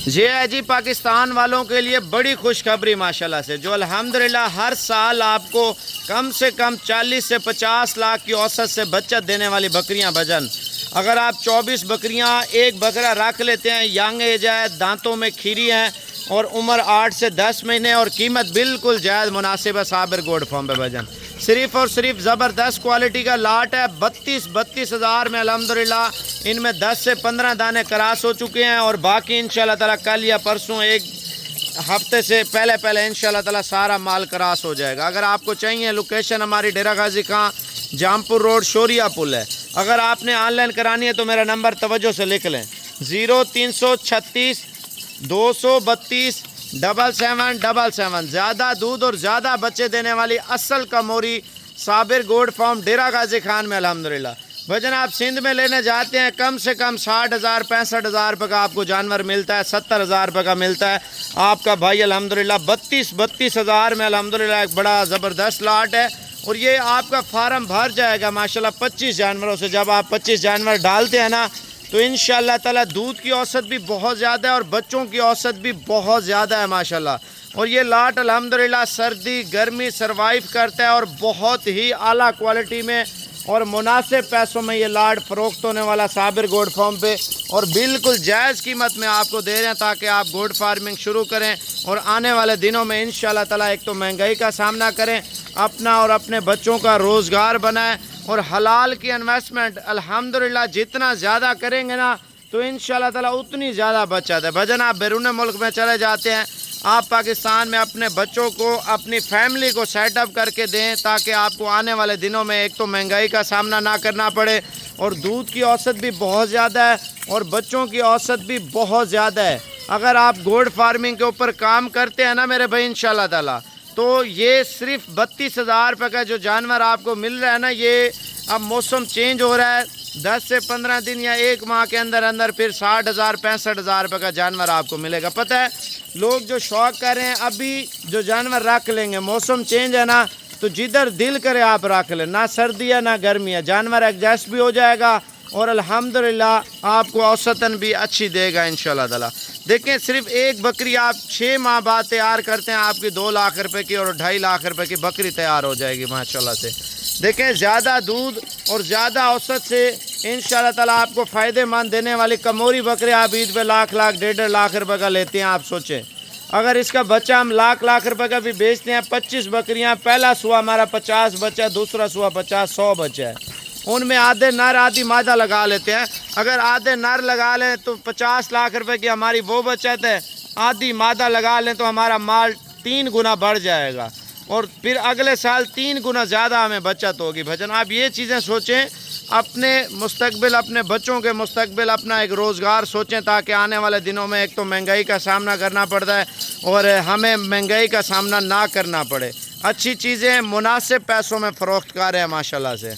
یہ ہے جی پاکستان والوں کے لیے بڑی خوشخبری ماشاءاللہ سے، جو الحمدللہ ہر سال آپ کو کم سے کم 40 سے 50 لاکھ کی اوسط سے بچت دینے والی بکریاں بھجن۔ اگر آپ 24 بکریاں ایک بکرا رکھ لیتے ہیں، ینگ ایج ہے، دانتوں میں کھیری ہیں اور عمر 8 سے 10 مہینے اور قیمت بالکل جائز مناسب ہے صابر گوڈ فارم پہ بھجن۔ صرف اور صرف زبردست کوالٹی کا لاٹ ہے، 32 ہزار میں الحمدللہ ان میں 10 سے 15 دانے کراس ہو چکے ہیں، اور باقی انشاءاللہ تعالی کل یا پرسوں ایک ہفتے سے پہلے انشاءاللہ تعالی سارا مال کراس ہو جائے گا۔ اگر آپ کو چاہیے، لوکیشن ہماری ڈیرہ غازی خان جامپور روڈ شوریہ پل ہے۔ اگر آپ نے آن لائن کرانی ہے تو میرا نمبر توجہ سے لکھ لیں، 0336 232 7777۔ زیادہ دودھ اور زیادہ بچے دینے والی اصل کموری صابر گوڈ فارم ڈیرہ غازی خان میں الحمدللہ بھجن۔ آپ سندھ میں لینے جاتے ہیں کم سے کم 60,000 65,000 روپے کا آپ کو جانور ملتا ہے، 70,000 روپے کا ملتا ہے۔ آپ کا بھائی الحمدللہ 32 ہزار میں الحمدللہ ایک بڑا زبردست لاٹ ہے، اور یہ آپ کا فارم بھر جائے گا ماشاءاللہ 25 جانوروں سے۔ جب آپ 25 جانور ڈالتے ہیں نا تو انشاءاللہ تعالی دودھ کی اوسط بھی بہت زیادہ ہے اور بچوں کی اوسط بھی بہت زیادہ ہے ماشاءاللہ۔ اور یہ لاٹ الحمدللہ سردی گرمی سروائیو کرتا ہے، اور بہت ہی اعلیٰ کوالٹی میں اور مناسب پیسوں میں یہ لاٹ فروخت ہونے والا صابر گوڈ فارم پہ، اور بالکل جائز قیمت میں آپ کو دے رہے ہیں تاکہ آپ گوڈ فارمنگ شروع کریں اور آنے والے دنوں میں انشاءاللہ تعالی ایک تو مہنگائی کا سامنا کریں، اپنا اور اپنے بچوں کا روزگار بنائیں، اور حلال کی انویسٹمنٹ الحمدللہ جتنا زیادہ کریں گے نا تو انشاءاللہ تعالی اتنی زیادہ بچت ہے بھجن۔ آپ بیرون ملک میں چلے جاتے ہیں، آپ پاکستان میں اپنے بچوں کو اپنی فیملی کو سیٹ اپ کر کے دیں تاکہ آپ کو آنے والے دنوں میں ایک تو مہنگائی کا سامنا نہ کرنا پڑے، اور دودھ کی اوسط بھی بہت زیادہ ہے اور بچوں کی اوسط بھی بہت زیادہ ہے۔ اگر آپ گوڈ فارمنگ کے اوپر کام کرتے ہیں نا میرے بھائی انشاءاللہ تعالی، تو یہ صرف 32,000 روپے کا جو جانور آپ کو مل رہا ہے نا، یہ اب موسم چینج ہو رہا ہے، 10 سے 15 دن یا ایک ماہ کے اندر پھر 60,000 65,000 روپے کا جانور آپ کو ملے گا۔ پتہ ہے لوگ جو شوق کر رہے ہیں ابھی جو جانور رکھ لیں گے، موسم چینج ہے نا تو جدھر دل کرے آپ رکھ لیں، نہ سردی ہے نہ گرمی ہے، جانور ایڈجسٹ بھی ہو جائے گا اور الحمدللہ آپ کو اوسطاً بھی اچھی دے گا انشاءاللہ تعالی۔ دیکھیں صرف ایک بکری آپ 6 ماہ بعد تیار کرتے ہیں، آپ کی 2 لاکھ روپے کی اور 2.5 لاکھ روپے کی بکری تیار ہو جائے گی ماشاءاللہ سے۔ دیکھیں زیادہ دودھ اور زیادہ اوسط سے انشاءاللہ تعالی آپ کو فائدے مند دینے والی کموری بکرے آپ عید پہ لاکھ 1.5 لاکھ روپے کا لیتے ہیں۔ آپ سوچیں اگر اس کا بچہ ہم لاکھ روپے کا بھی بیچتے ہیں، 25 بکریاں، پہلا سوا ہمارا 50 بچہ، دوسرا سوا 50 100 بچہ ہے، ان میں آدھے نر آدھی مادہ لگا لیتے ہیں۔ اگر آدھے نر لگا لیں تو 50 لاکھ روپے کی ہماری وہ بچت ہے، آدھی مادہ لگا لیں تو ہمارا مال 3 گنا بڑھ جائے گا، اور پھر اگلے سال 3 گنا زیادہ ہمیں بچت ہوگی بھجن۔ آپ یہ چیزیں سوچیں، اپنے مستقبل، اپنے بچوں کے مستقبل، اپنا ایک روزگار سوچیں تاکہ آنے والے دنوں میں ایک تو مہنگائی کا سامنا کرنا پڑتا ہے اور ہمیں مہنگائی کا سامنا نہ کرنا پڑے، اچھی چیزیں مناسب پیسوں میں فروخت کر رہے ہیں ماشاءاللہ سے۔